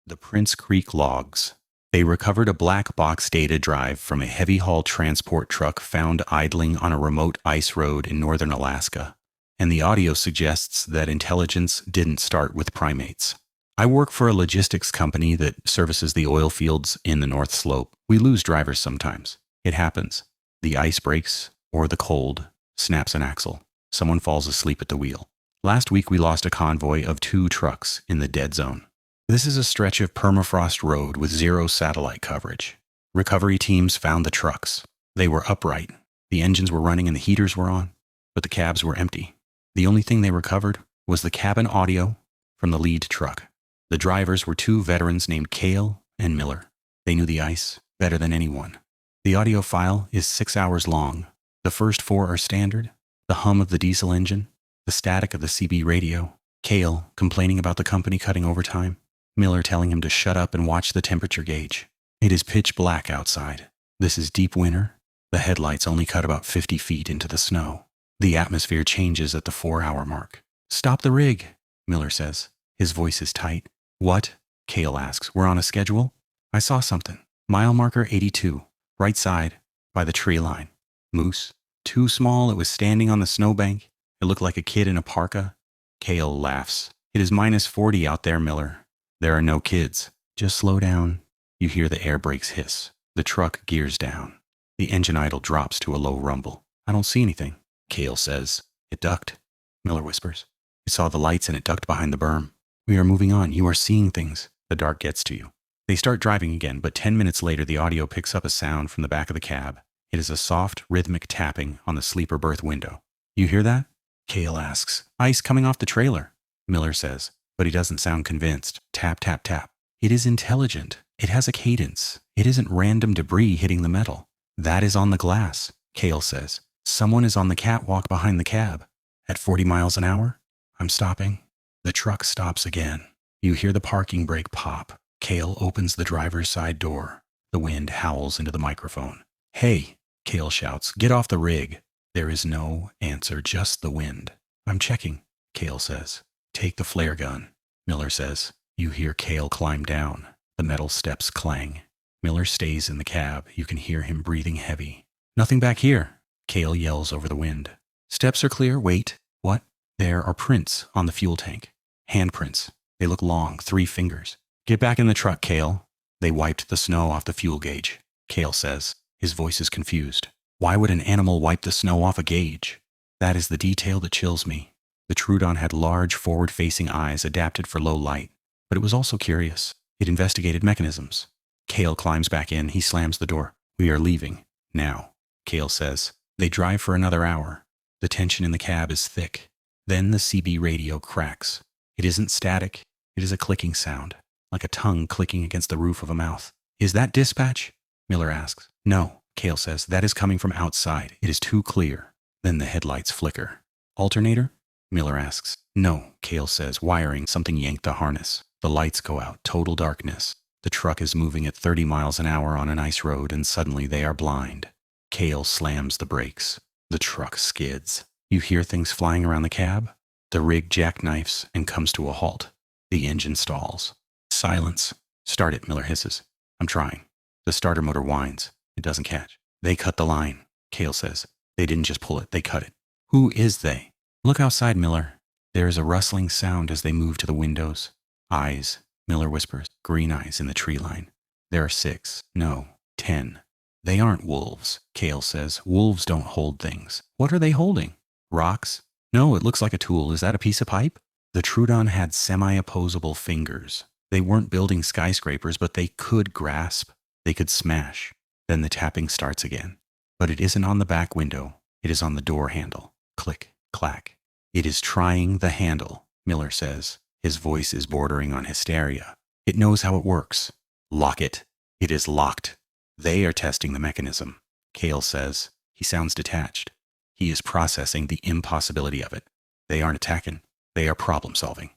The Prince Creek logs. They recovered a black box data drive from a heavy haul transport truck found idling on a remote ice road in northern Alaska, and the audio suggests that intelligence didn't start with primates. I work for a logistics company that services the oil fields in the North Slope. We lose drivers sometimes. It happens. The ice breaks, or the cold snaps an axle. Someone falls asleep at the wheel. Last week we lost a convoy of 2 trucks in the dead zone. This is a stretch of permafrost road with 0 satellite coverage. Recovery teams found the trucks. They were upright. The engines were running and the heaters were on, but the cabs were empty. The only thing they recovered was the cabin audio from the lead truck. The drivers were 2 veterans named Cale and Miller. They knew the ice better than anyone. The audio file is 6 hours long. The first 4 are standard: the hum of the diesel engine, the static of the CB radio, Cale complaining about the company cutting overtime, Miller telling him to shut up and watch the temperature gauge. It is pitch black outside. This is deep winter. The headlights only cut about 50 feet into the snow. The atmosphere changes at the 4-hour mark. "Stop the rig," Miller says. His voice is tight. "What?" Cale asks. "We're on a schedule?" "I saw something. Mile marker 82, right side, by the tree line. Moose. Too small, it was standing on the snowbank. It looked like a kid in a parka." Cale laughs. "It is minus 40 out there, Miller. There are no kids. Just slow down." You hear the air brakes hiss. The truck gears down. The engine idle drops to a low rumble. "I don't see anything," Cale says. "It ducked," Miller whispers. "It saw the lights and it ducked behind the berm. We are moving on. You are seeing things. The dark gets to you." They start driving again, but 10 minutes later the audio picks up a sound from the back of the cab. It is a soft, rhythmic tapping on the sleeper berth window. "You hear that?" Cale asks. "Ice coming off the trailer," Miller says, but he doesn't sound convinced. Tap, tap, tap. "It is intelligent. It has a cadence. It isn't random debris hitting the metal." "That is on the glass," Cale says. "Someone is on the catwalk behind the cab. At 40 miles an hour? I'm stopping." The truck stops again. You hear the parking brake pop. Cale opens the driver's side door. The wind howls into the microphone. "Hey," Cale shouts, "get off the rig." There is no answer, just the wind. "I'm checking," Cale says. "Take the flare gun," Miller says. You hear Cale climb down. The metal steps clang. Miller stays in the cab. You can hear him breathing heavy. "Nothing back here," Cale yells over the wind. "Steps are clear. Wait." "What?" "There are prints on the fuel tank. Handprints. They look long, 3 fingers." "Get back in the truck, Cale." "They wiped the snow off the fuel gauge," Cale says. His voice is confused. "Why would an animal wipe the snow off a gauge?" That is the detail that chills me. The Trudon had large, forward-facing eyes adapted for low light, but it was also curious. It investigated mechanisms. Cale climbs back in. He slams the door. "We are leaving. Now," Cale says. They drive for another hour. The tension in the cab is thick. Then the CB radio cracks. It isn't static. It is a clicking sound, like a tongue clicking against the roof of a mouth. "Is that dispatch?" Miller asks. "No," Cale says. "That is coming from outside. It is too clear." Then the headlights flicker. "Alternator?" Miller asks. "No," Cale says. "Wiring. Something yanked the harness." The lights go out. Total darkness. The truck is moving at 30 miles an hour on an ice road, and suddenly they are blind. Cale slams the brakes. The truck skids. You hear things flying around the cab. The rig jackknifes and comes to a halt. The engine stalls. "Silence." "Start it," Miller hisses. "I'm trying." The starter motor whines. It doesn't catch. "They cut the line," Cale says. "They didn't just pull it, they cut it." "Who is they?" "Look outside, Miller." There is a rustling sound as they move to the windows. "Eyes," Miller whispers. "Green eyes in the tree line. There are 6. No, 10. "They aren't wolves," Cale says. "Wolves don't hold things." "What are they holding?" "Rocks?" "No, it looks like a tool. Is that a piece of pipe?" The Trudon had semi-opposable fingers. They weren't building skyscrapers, but they could grasp. They could smash. Then the tapping starts again. But it isn't on the back window. It is on the door handle. Click, clack. "It is trying the handle," Miller says. His voice is bordering on hysteria. "It knows how it works. Lock it." "It is locked." "They are testing the mechanism," Cale says. He sounds detached. He is processing the impossibility of it. "They aren't attacking. They are problem-solving."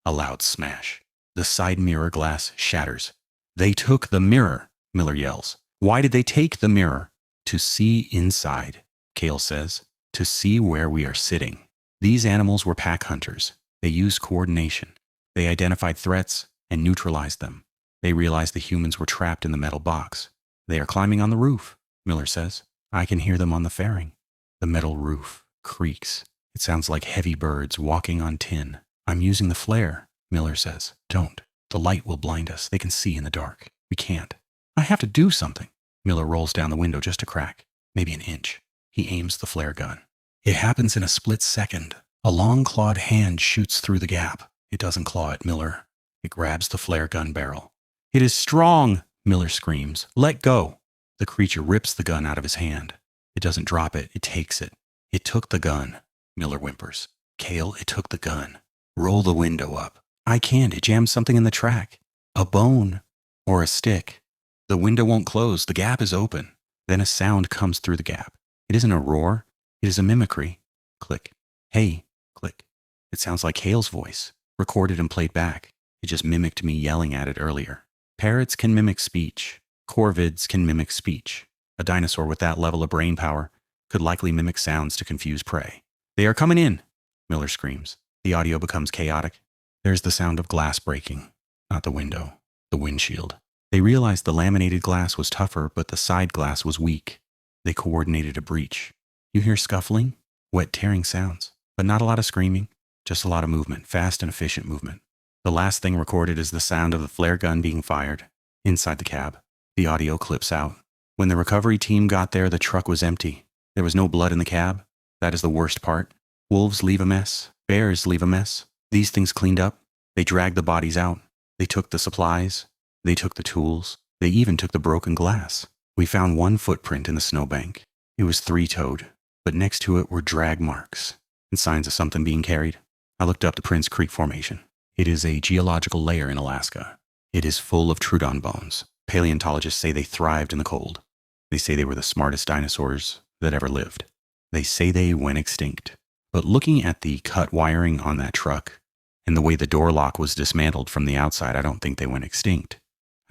A loud smash. The side mirror glass shatters. "They took the mirror," Miller yells. "Why did they take the mirror?" "To see inside," Cale says. "To see where we are sitting." These animals were pack hunters. They used coordination. They identified threats and neutralized them. They realize the humans were trapped in the metal box. They are climbing on the roof, Miller says. I can hear them on the fairing. The metal roof creaks. It sounds like heavy birds walking on tin. I'm using the flare, Miller says. Don't. The light will blind us. They can see in the dark. We can't. I have to do something. Miller rolls down the window just a crack, maybe an inch. He aims the flare gun. It happens in a split second. A long clawed hand shoots through the gap. It doesn't claw at Miller. It grabs the flare gun barrel. It is strong, Miller screams. Let go. The creature rips the gun out of his hand. It doesn't drop it. It takes it. It took the gun, Miller whimpers. Cale, it took the gun. Roll the window up. I can't. It jammed something in the track. A bone. Or a stick. The window won't close. The gap is open. Then a sound comes through the gap. It isn't a roar. It is a mimicry. Click. Hey. Click. It sounds like Cale's voice, recorded and played back. It just mimicked me yelling at it earlier. Parrots can mimic speech. Corvids can mimic speech. A dinosaur with that level of brain power could likely mimic sounds to confuse prey. They are coming in, Miller screams. The audio becomes chaotic. There's the sound of glass breaking. Not the window, the windshield. They realized the laminated glass was tougher, but the side glass was weak. They coordinated a breach. You hear scuffling, wet tearing sounds, but not a lot of screaming, just a lot of movement, fast and efficient movement. The last thing recorded is the sound of the flare gun being fired. Inside the cab, the audio clips out. When the recovery team got there, the truck was empty. There was no blood in the cab. That is the worst part. Wolves leave a mess. Bears leave a mess. These things cleaned up. They dragged the bodies out. They took the supplies. They took the tools. They even took the broken glass. We found one footprint in the snowbank. It was three-toed, but next to it were drag marks and signs of something being carried. I looked up the Prince Creek Formation. It is a geological layer in Alaska. It is full of Trudon bones. Paleontologists say they thrived in the cold. They say they were the smartest dinosaurs that ever lived. They say they went extinct. But looking at the cut wiring on that truck and the way the door lock was dismantled from the outside, I don't think they went extinct.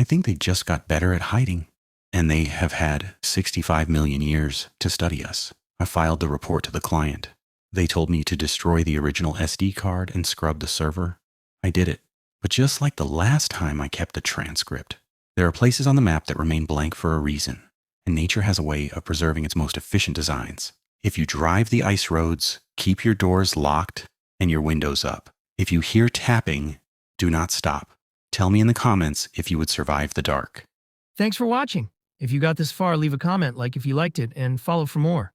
I think they just got better at hiding. And they have had 65 million years to study us. I filed the report to the client. They told me to destroy the original SD card and scrub the server. I did it. But just like the last time, I kept the transcript. There are places on the map that remain blank for a reason, and nature has a way of preserving its most efficient designs. If you drive the ice roads, keep your doors locked and your windows up. If you hear tapping, do not stop. Tell me in the comments if you would survive the dark. Thanks for watching. If you got this far, leave a comment, like if you liked it, and follow for more.